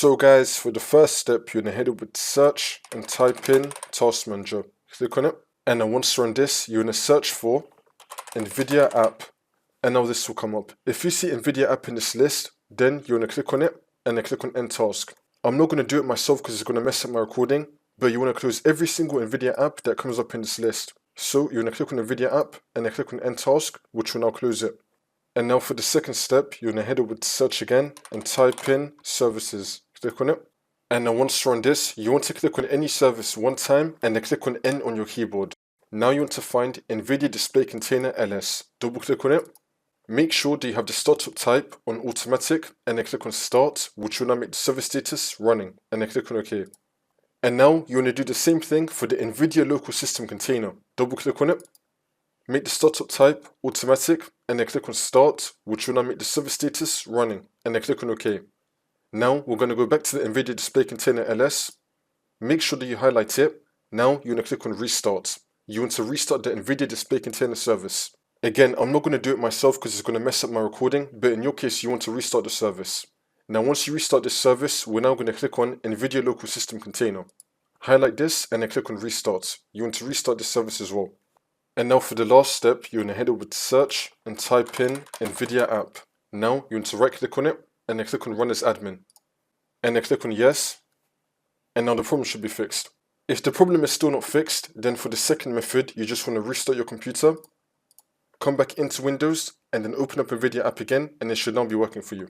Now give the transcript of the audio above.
So guys, for the first step, you're going to head over to search and type in Task Manager. Click on it. And then once you're on this, you're going to search for NVIDIA app. And now this will come up. If you see NVIDIA app in this list, then you're going to click on it and then click on End Task. I'm not going to do it myself because it's going to mess up my recording, but you want to close every single NVIDIA app that comes up in this list. So you're going to click on NVIDIA app and then click on End Task, which will now close it. And now for the second step, you're going to head over to search again and type in services. Click on it. And now once you're on this, you want to click on any service one time and then click on N on your keyboard. Now you want to find NVIDIA Display Container LS. Double click on it. Make sure that you have the startup type on automatic and then click on start, which will now make the service status running, and then click on OK. And now you want to do the same thing for the NVIDIA local system container. Double click on it. Make the startup type automatic and then click on start, which will now make the service status running, and then click on OK. Now we're going to go back to the NVIDIA Display Container LS. Make sure that you highlight it. Now you're going to click on restart. You want to restart the NVIDIA Display Container service. Again, I'm not going to do it myself because it's going to mess up my recording, but in your case you want to restart the service. Now once you restart this service, we're now going to click on NVIDIA Local System Container. Highlight this and then click on restart. You want to restart this service as well. And now for the last step, you're going to head over to search and type in NVIDIA app. Now you want to right click on it and then click on run as admin. And then click on yes. And now the problem should be fixed. If the problem is still not fixed, then for the second method, you just want to restart your computer, come back into Windows, and then open up NVIDIA app again, and it should now be working for you.